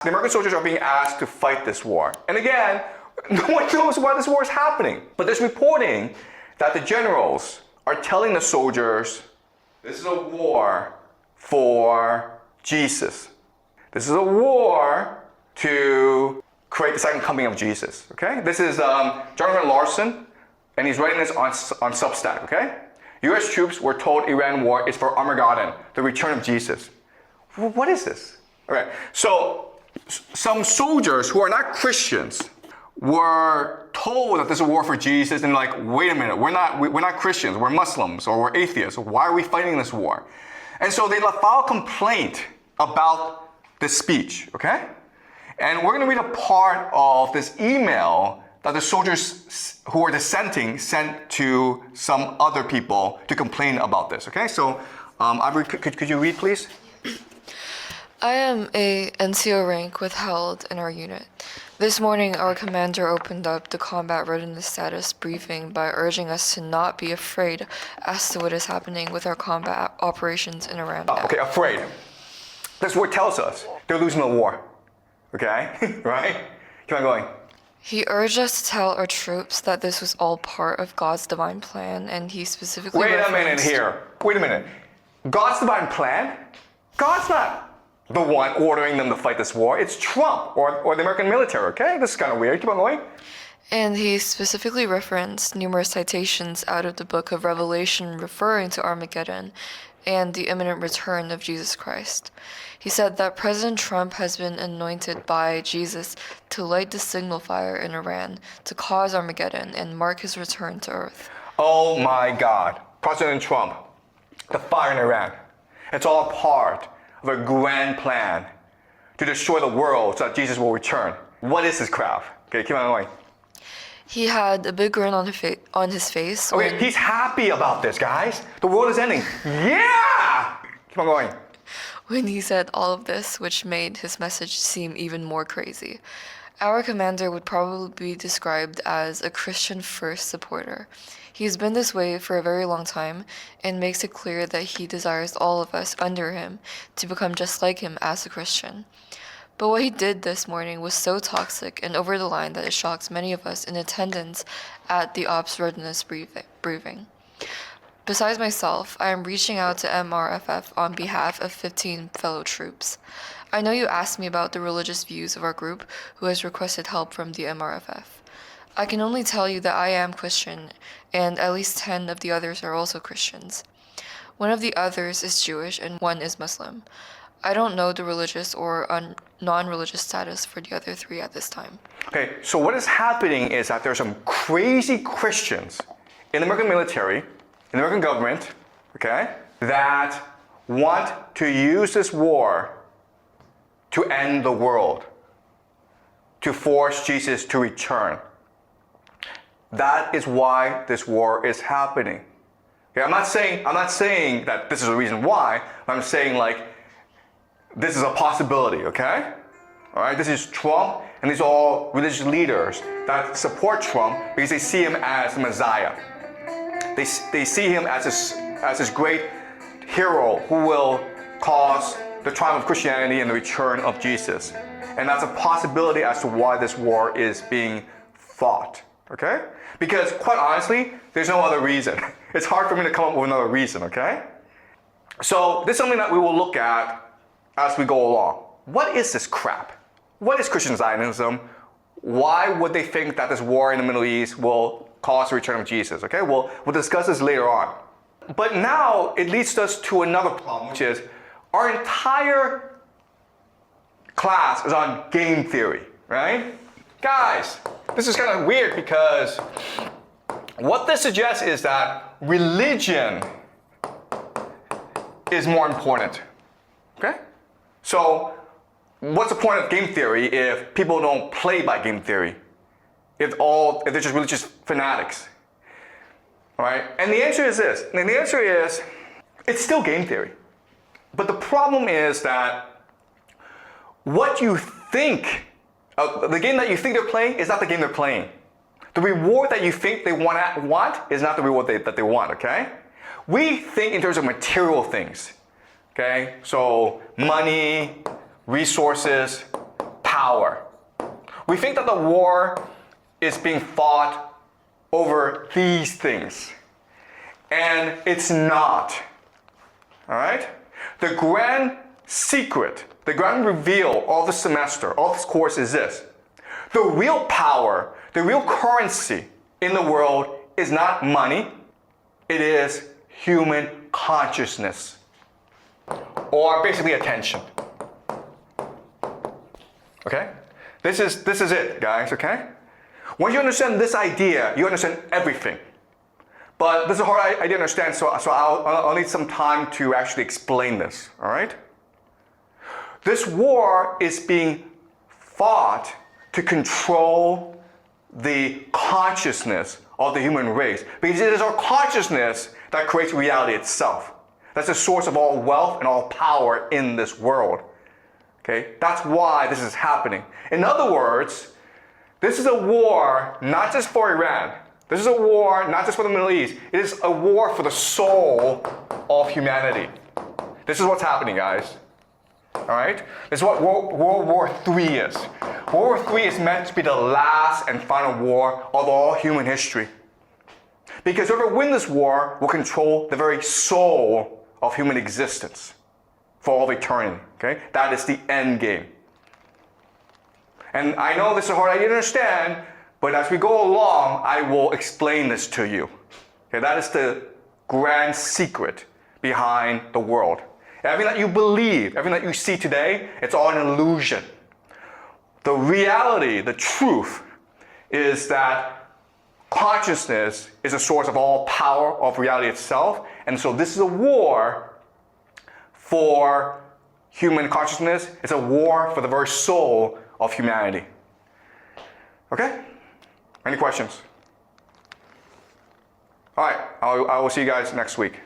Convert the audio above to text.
The American soldiers are being asked to fight this war. And again, no one knows why this war is happening. But there's reporting that the generals are telling the soldiers, this is a war for Jesus. This is a war to create the second coming of Jesus, okay? This is Jonathan Larson, and he's writing this on Substack, okay? U.S. troops were told Iran war is for Armageddon, the return of Jesus. What is this? Okay, so some soldiers who are not Christians were told that this is a war for Jesus, and like, wait a minute, we're not Christians, we're Muslims or we're atheists. Why are we fighting this war? And so they filed a complaint about this speech, okay? And we're going to read a part of this email that the soldiers who are dissenting sent to some other people to complain about this, okay? So, could you read, please? I am a NCO rank withheld in our unit. This morning, our commander opened up the combat readiness status briefing by urging us to not be afraid as to what is happening with our combat operations in Iran. Okay, afraid. This word tells us they're losing the war, okay? Right? Keep on going. He urged us to tell our troops that this was all part of God's divine plan, and he specifically Wait a minute here. Wait a minute. God's divine plan? God's not the one ordering them to fight this war. It's Trump or the American military, okay? This is kind of weird. Keep on going. And he specifically referenced numerous citations out of the book of Revelation referring to Armageddon and the imminent return of Jesus Christ. He said that President Trump has been anointed by Jesus to light the signal fire in Iran to cause Armageddon and mark his return to earth. Oh my God. President Trump, the fire in Iran. It's all part of a grand plan to destroy the world so that Jesus will return. What is this crap? Okay, keep on going. He had a big grin on his face. Okay, he's happy about this, guys. The world is ending. Yeah! Keep on going. When he said all of this, which made his message seem even more crazy. Our commander would probably be described as a Christian first supporter. He's been this way for a very long time and makes it clear that he desires all of us under him to become just like him as a Christian. But what he did this morning was so toxic and over the line that it shocked many of us in attendance at the Ops Readiness briefing. Besides myself, I am reaching out to MRFF on behalf of 15 fellow troops. I know you asked me about the religious views of our group who has requested help from the MRFF. I can only tell you that I am Christian, and at least 10 of the others are also Christians. One of the others is Jewish and one is Muslim. I don't know the religious or non-religious status for the other 3 at this time. Okay, so what is happening is that there's some crazy Christians in the American military, in the American government, okay, that want to use this war to end the world, to force Jesus to return. That is why this war is happening. Okay, I'm not saying that this is the reason why. I'm saying like this is a possibility, okay? All right, this is Trump, and these are all religious leaders that support Trump because they see him as the Messiah. They see him as this great hero who will cause the triumph of Christianity and the return of Jesus. And that's a possibility as to why this war is being fought, okay? Because quite honestly, there's no other reason. It's hard for me to come up with another reason, okay? So this is something that we will look at as we go along. What is this crap? What is Christian Zionism? Why would they think that this war in the Middle East will cause the return of Jesus? Okay, we'll discuss this later on. But now it leads us to another problem, which is our entire class is on game theory, right? Guys, this is kind of weird because what this suggests is that religion is more important, okay? So what's the point of game theory if people don't play by game theory? If they're just religious fanatics, all right? And the answer is this, and the answer is, it's still game theory. But the problem is that what you think, the game that you think they're playing is not the game they're playing. The reward that you think they want is not the reward that they want, okay? We think in terms of material things, okay? So money, resources, power. We think that the war is being fought over these things, and it's not. All right? The grand secret, the grand reveal of the semester, of this course is this. The real power, the real currency in the world is not money, it is human consciousness, or basically attention. Okay? This is it, guys, okay? Once you understand this idea, you understand everything. But this is a hard idea to understand, so I'll need some time to actually explain this, all right? This war is being fought to control the consciousness of the human race, because it is our consciousness that creates reality itself. That's the source of all wealth and all power in this world. Okay? That's why this is happening. In other words, this is a war not just for Iran. This is a war not just for the Middle East. It is a war for the soul of humanity. This is what's happening, guys. All right? This is what World War III is. World War III is meant to be the last and final war of all human history. Because whoever wins this war will control the very soul of human existence for all of eternity. Okay? That is the end game. And I know this is hard idea to understand, but as we go along, I will explain this to you. Okay? That is the grand secret behind the world. Everything that you believe, everything that you see today, it's all an illusion. The reality, the truth, is that consciousness is a source of all power of reality itself. And so this is a war for human consciousness. It's a war for the very soul of humanity. Okay? Any questions? All right, I will see you guys next week.